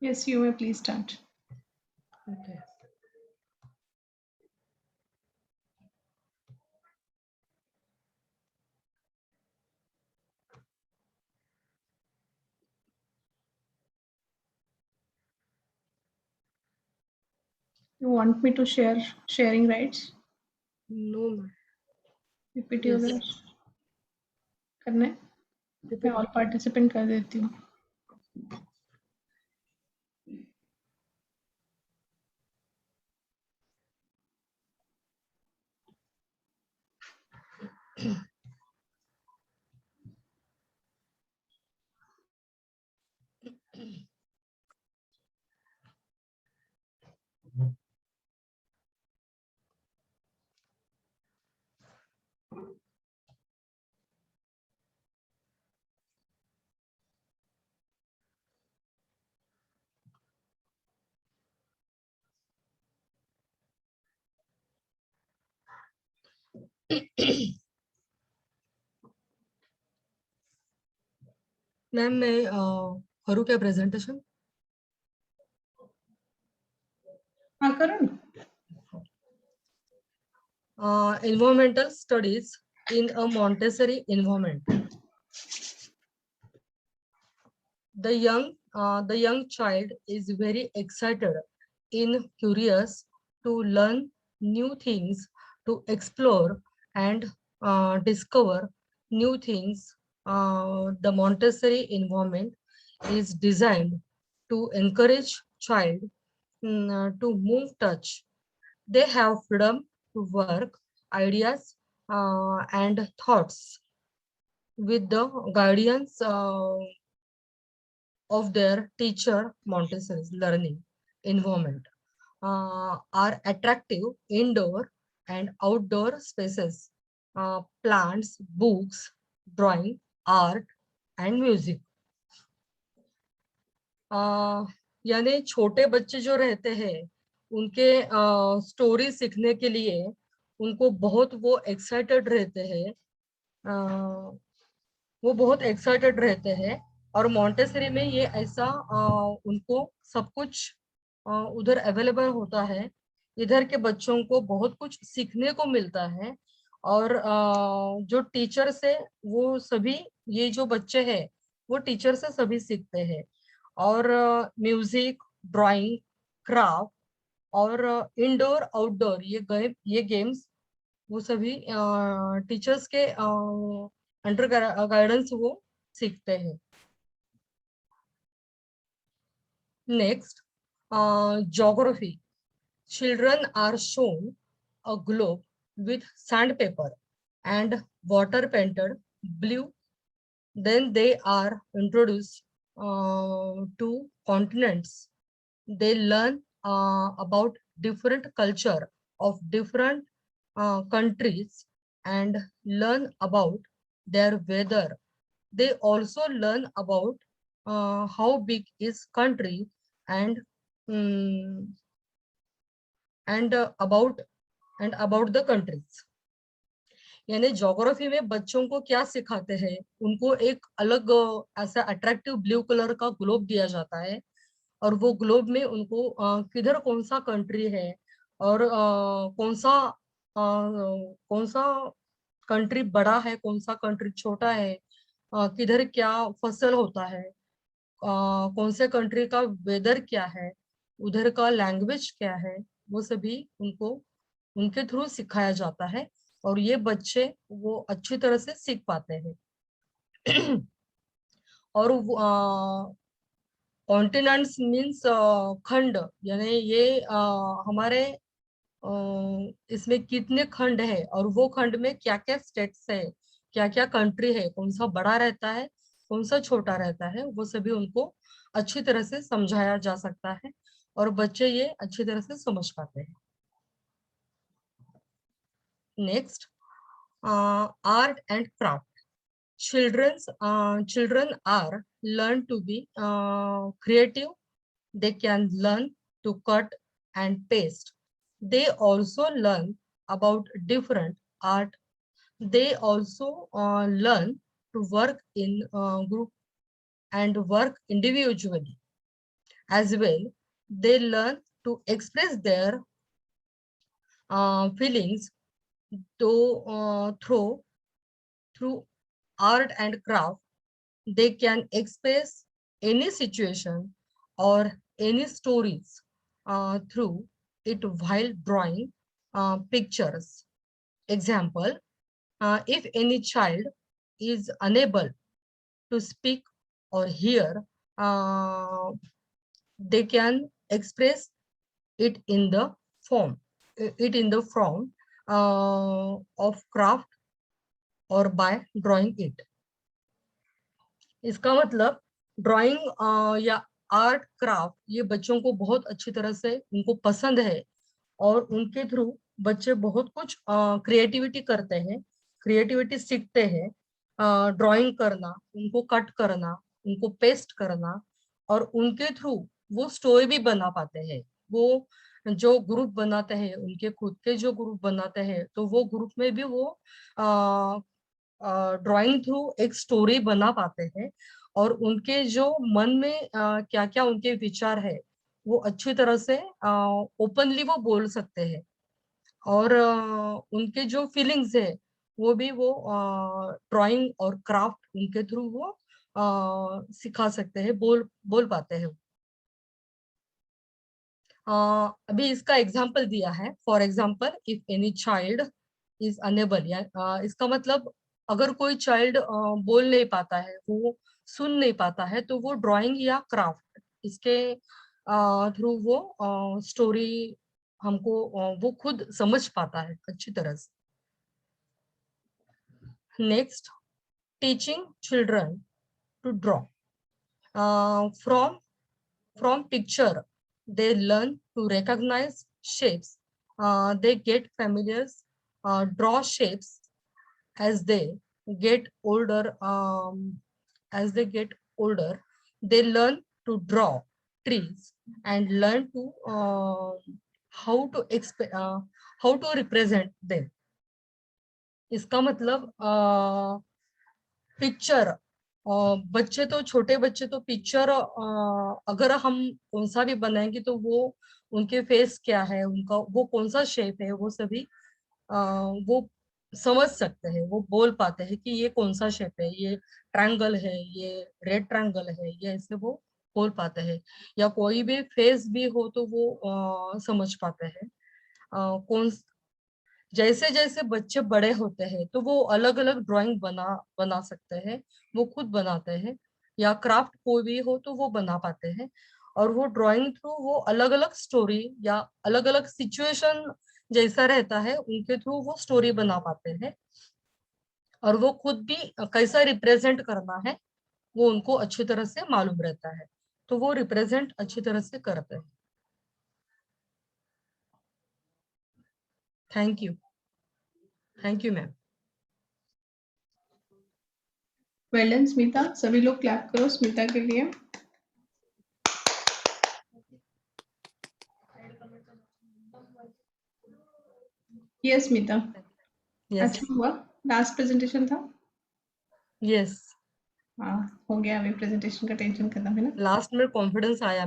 Yes, you may please start. Okay. You want me to share sharing rights? No, ma'am. PPT Yes. वगैरह करना है? मैं PPT. All participant कर देती हूँ. मैम मैं करूँ क्या प्रेजेंटेशन? हाँ करो ना. Environmental studies in a Montessori environment. The young child is very excited and curious to learn new things, to explore and discover new things. The Montessori environment is designed to encourage child to move touch. They have freedom to work ideas and thoughts with the guidance of their teacher. Montessori's learning environment are attractive indoor and outdoor spaces, plants, books, drawing, art, and music. यानी छोटे बच्चे जो रहते हैं उनके story सीखने के लिए उनको बहुत वो एक्साइटेड रहते हैं, वो बहुत एक्साइटेड रहते हैं और मॉन्टेसरी में ये ऐसा उनको सब कुछ उधर अवेलेबल होता है. इधर के बच्चों को बहुत कुछ सीखने को मिलता है और जो टीचर से वो सभी ये जो बच्चे हैं वो टीचर से सभी सीखते हैं और म्यूजिक, ड्राइंग, क्राफ्ट और इंडोर आउटडोर ये गेम्स वो सभी टीचर्स के अंडर गाइडेंस वो सीखते हैं. Next, geography. Children are shown a globe with sandpaper and water painted blue. Then they are introduced to continents. They learn about different culture of different countries and learn about their weather. They also learn about how big is country and um, and about the countries. यानी geography में बच्चों को क्या सिखाते हैं, उनको एक अलग ऐसा अट्रैक्टिव ब्लू कलर का ग्लोब दिया जाता है और वो ग्लोब में उनको किधर कौन सा कंट्री है और कौन सा कंट्री बड़ा है, कौन सा कंट्री छोटा है, किधर क्या फसल होता है, कौन से कंट्री का वेदर क्या है, उधर का लैंग्वेज क्या है, वो सभी उनको उनके थ्रू सिखाया जाता है और ये बच्चे वो अच्छी तरह से सीख पाते हैं. और कॉन्टिनेंट्स मीन्स खंड, यानी ये हमारे इसमें कितने खंड है और वो खंड में क्या क्या स्टेट्स है, क्या क्या कंट्री है, कौन सा बड़ा रहता है, कौन सा छोटा रहता है, वो सभी उनको अच्छी तरह से समझाया जा सकता है और बच्चे ये अच्छी तरह से समझ पाते हैं. Next, art and craft. Children are learn to be creative. They can learn to cut and paste. They also learn about different art. They also learn to work in group and work individually. as well. They learn to express their feelings through art and craft. They can express any situation or any stories through it while drawing pictures. Example, if any child is unable to speak or hear, they can express it in the form of craft or by drawing it. इसका मतलब drawing या art craft ये बच्चों को बहुत अच्छी तरह से उनको पसंद है और उनके थ्रू बच्चे बहुत कुछ क्रिएटिविटी करते हैं, क्रिएटिविटी सीखते हैं, ड्राइंग करना, उनको कट करना, उनको पेस्ट करना और उनके थ्रू वो स्टोरी भी बना पाते हैं। वो जो ग्रुप बनाते हैं, उनके खुद के जो ग्रुप बनाते हैं, तो वो ग्रुप में भी वो ड्राइंग थ्रू एक स्टोरी बना पाते हैं और उनके जो मन में क्या क्या उनके विचार है वो अच्छी तरह से ओपनली वो बोल सकते हैं और उनके जो फीलिंग्स है वो भी वो ड्राइंग और क्राफ्ट उनके थ्रू वो सिखा सकते हैं, बोल पाते हैं। अभी इसका एग्जाम्पल दिया है, for example if any child is unable, या इसका मतलब अगर कोई चाइल्ड बोल नहीं पाता है, वो सुन नहीं पाता है, तो वो ड्राइंग या क्राफ्ट इसके थ्रू वो स्टोरी हमको वो खुद समझ पाता है अच्छी तरह से। Next, teaching children to draw from picture. They learn to recognize shapes. They get familiar, draw shapes as they get older. As they get older, they learn to draw trees and learn to how to represent them. इसका मतलब picture, बच्चे तो छोटे बच्चे तो picture अगर हम कौन सा भी बनाएंगे तो वो उनके फेस क्या है, उनका वो कौन सा शेप है, वो सभी वो समझ सकते हैं, वो बोल पाते हैं कि ये कौन सा शेप है, ये ट्रायंगल है, ये रेड ट्रायंगल है, ये ऐसे वो बोल पाते हैं। या कोई भी फेस भी हो तो वो समझ पाते हैं। कौन जैसे जैसे बच्चे बड़े होते हैं तो वो अलग अलग ड्राइंग बना सकते हैं, वो खुद बनाते हैं, या क्राफ्ट कोई भी हो तो वो बना पाते हैं और वो ड्राइंग थ्रू वो अलग अलग स्टोरी या अलग अलग सिचुएशन जैसा रहता है उनके थ्रू वो स्टोरी बना पाते हैं और वो खुद भी कैसा रिप्रेजेंट करना है वो उनको अच्छी तरह से मालूम रहता है, तो वो रिप्रेजेंट अच्छी तरह से करते हैं। Thank you ma'am. Well done Smita, सभी लोग क्लैप करो स्मिता के लिए। यस स्मिता, अच्छा हुआ, लास्ट प्रेजेंटेशन था। यस, हाँ हो गया, अभी प्रेजेंटेशन का टेंशन खत्म है ना। लास्ट में कॉन्फिडेंस आया मैम।